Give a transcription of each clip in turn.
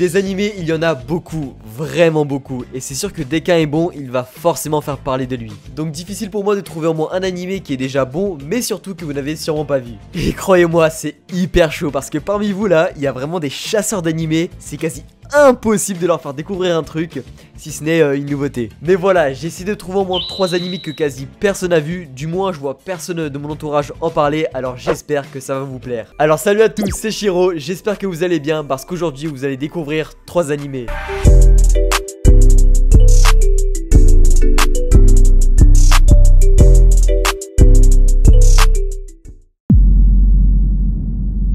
Des animés, il y en a beaucoup, vraiment beaucoup, et c'est sûr que dès qu'un est bon, il va forcément faire parler de lui. Donc difficile pour moi de trouver au moins un animé qui est déjà bon, mais surtout que vous n'avez sûrement pas vu. Et croyez-moi, c'est hyper chaud parce que parmi vous là, il y a vraiment des chasseurs d'animés, c'est quasi impossible de leur faire découvrir un truc, si ce n'est une nouveauté. Mais voilà, j'ai essayé de trouver au moins 3 animés que quasi personne n'a vu, du moins je vois personne de mon entourage en parler, alors j'espère que ça va vous plaire. Alors salut à tous, c'est Shiro, j'espère que vous allez bien parce qu'aujourd'hui vous allez découvrir 3 animés.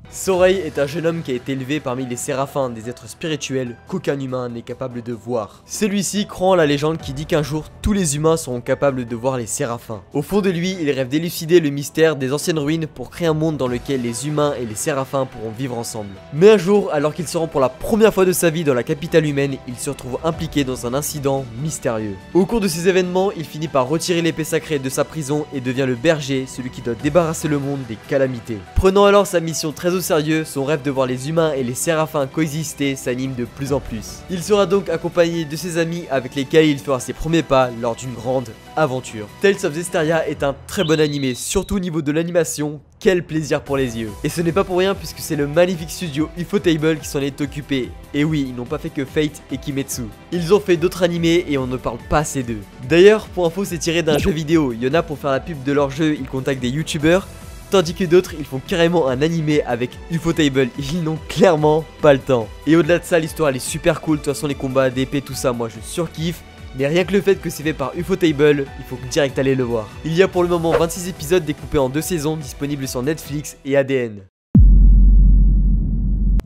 Sorei est un jeune homme qui a été élevé parmi les séraphins, des êtres spirituels qu'aucun humain n'est capable de voir. Celui-ci croit en la légende qui dit qu'un jour tous les humains seront capables de voir les séraphins. Au fond de lui, il rêve d'élucider le mystère des anciennes ruines pour créer un monde dans lequel les humains et les séraphins pourront vivre ensemble. Mais un jour, alors qu'il se rend pour la première fois de sa vie dans la capitale humaine, il se retrouve impliqué dans un incident mystérieux. Au cours de ces événements, il finit par retirer l'épée sacrée de sa prison et devient le berger, celui qui doit débarrasser le monde des calamités. Prenant alors sa mission très au sérieux, son rêve de voir les humains et les séraphins coexister s'anime de plus en plus. Il sera donc accompagné de ses amis avec lesquels il fera ses premiers pas lors d'une grande aventure. Tales of Zestiria est un très bon animé, surtout au niveau de l'animation. Quel plaisir pour les yeux. Et ce n'est pas pour rien puisque c'est le magnifique studio Ufotable qui s'en est occupé. Et oui, ils n'ont pas fait que Fate et Kimetsu. Ils ont fait d'autres animés et on ne parle pas assez d'eux. D'ailleurs, pour info, c'est tiré d'un jeu vidéo. Il y en a pour faire la pub de leur jeu, ils contactent des youtubeurs. Tandis que d'autres, ils font carrément un animé avec Ufotable, ils n'ont clairement pas le temps. Et au-delà de ça, l'histoire elle est super cool, de toute façon les combats d'épée, tout ça, moi je surkiffe. Mais rien que le fait que c'est fait par Ufotable, il faut direct aller le voir. Il y a pour le moment 26 épisodes découpés en 2 saisons, disponibles sur Netflix et ADN.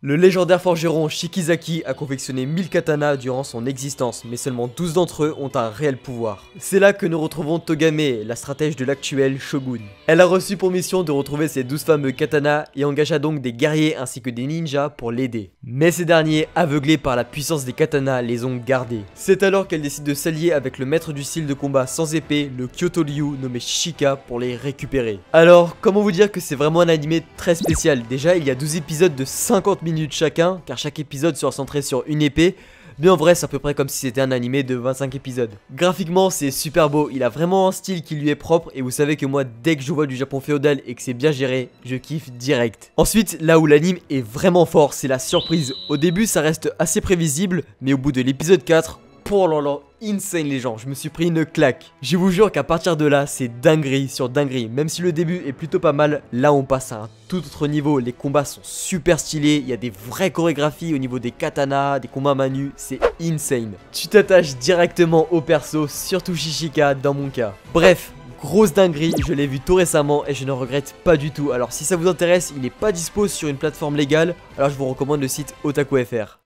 Le légendaire forgeron Shikizaki a confectionné 1000 katanas durant son existence, mais seulement 12 d'entre eux ont un réel pouvoir. C'est là que nous retrouvons Togame, la stratège de l'actuel shogun. Elle a reçu pour mission de retrouver ces 12 fameux katanas et engagea donc des guerriers ainsi que des ninjas pour l'aider. Mais ces derniers, aveuglés par la puissance des katanas, les ont gardés. C'est alors qu'elle décide de s'allier avec le maître du style de combat sans épée, le Kyoto Ryu nommé Shika, pour les récupérer. Alors, comment vous dire que c'est vraiment un animé très spécial. Déjà, il y a 12 épisodes de 50 minutes chacun, car chaque épisode sera centré sur une épée. Mais en vrai c'est à peu près comme si c'était un animé de 25 épisodes. Graphiquement c'est super beau, il a vraiment un style qui lui est propre. Et vous savez que moi dès que je vois du Japon féodal et que c'est bien géré, je kiffe direct. Ensuite là où l'anime est vraiment fort, c'est la surprise. Au début ça reste assez prévisible, mais au bout de l'épisode 4, pour là, insane les gens, je me suis pris une claque. Je vous jure qu'à partir de là, c'est dinguerie sur dinguerie. Même si le début est plutôt pas mal, là on passe à un tout autre niveau. Les combats sont super stylés, il y a des vraies chorégraphies au niveau des katanas, des combats manu, c'est insane. Tu t'attaches directement au perso, surtout Shishika dans mon cas. Bref, grosse dinguerie, je l'ai vu tout récemment et je ne regrette pas du tout. Alors si ça vous intéresse, il n'est pas dispo sur une plateforme légale, alors je vous recommande le site Otaku.fr.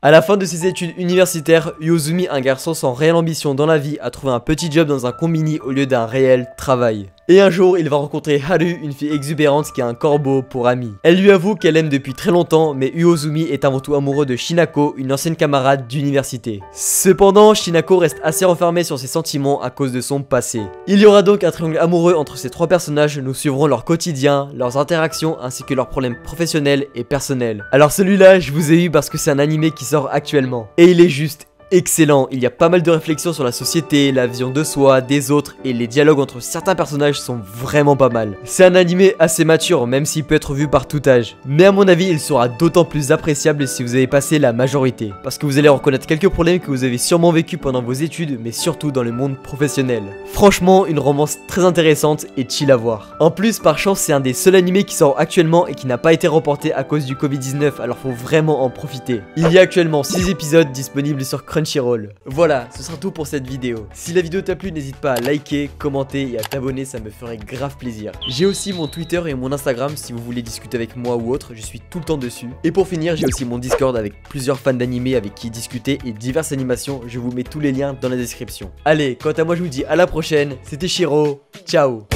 À la fin de ses études universitaires, Uozumi, un garçon sans réelle ambition dans la vie, a trouvé un petit job dans un combini au lieu d'un réel travail. Et un jour, il va rencontrer Haru, une fille exubérante qui a un corbeau pour amie. Elle lui avoue qu'elle aime depuis très longtemps, mais Uozumi est avant tout amoureux de Shinako, une ancienne camarade d'université. Cependant, Shinako reste assez renfermée sur ses sentiments à cause de son passé. Il y aura donc un triangle amoureux entre ces 3 personnages, nous suivrons leur quotidien, leurs interactions ainsi que leurs problèmes professionnels et personnels. Alors celui-là, je vous ai eu parce que c'est un animé qui sort actuellement. Et il est juste excellent, il y a pas mal de réflexions sur la société, la vision de soi, des autres, et les dialogues entre certains personnages sont vraiment pas mal. C'est un animé assez mature, même s'il peut être vu par tout âge. Mais à mon avis, il sera d'autant plus appréciable si vous avez passé la majorité. Parce que vous allez reconnaître quelques problèmes que vous avez sûrement vécu pendant vos études, mais surtout dans le monde professionnel. Franchement, une romance très intéressante et chill à voir. En plus, par chance, c'est un des seuls animés qui sort actuellement et qui n'a pas été reporté à cause du Covid-19, alors faut vraiment en profiter. Il y a actuellement 6 épisodes disponibles sur Crunchyroll. Voilà, ce sera tout pour cette vidéo. Si la vidéo t'a plu, n'hésite pas à liker, commenter et à t'abonner, ça me ferait grave plaisir. J'ai aussi mon Twitter et mon Instagram si vous voulez discuter avec moi ou autre, je suis tout le temps dessus. Et pour finir, j'ai aussi mon Discord avec plusieurs fans d'animé avec qui discuter et diverses animations, je vous mets tous les liens dans la description. Allez, quant à moi je vous dis à la prochaine, c'était Shiro, ciao.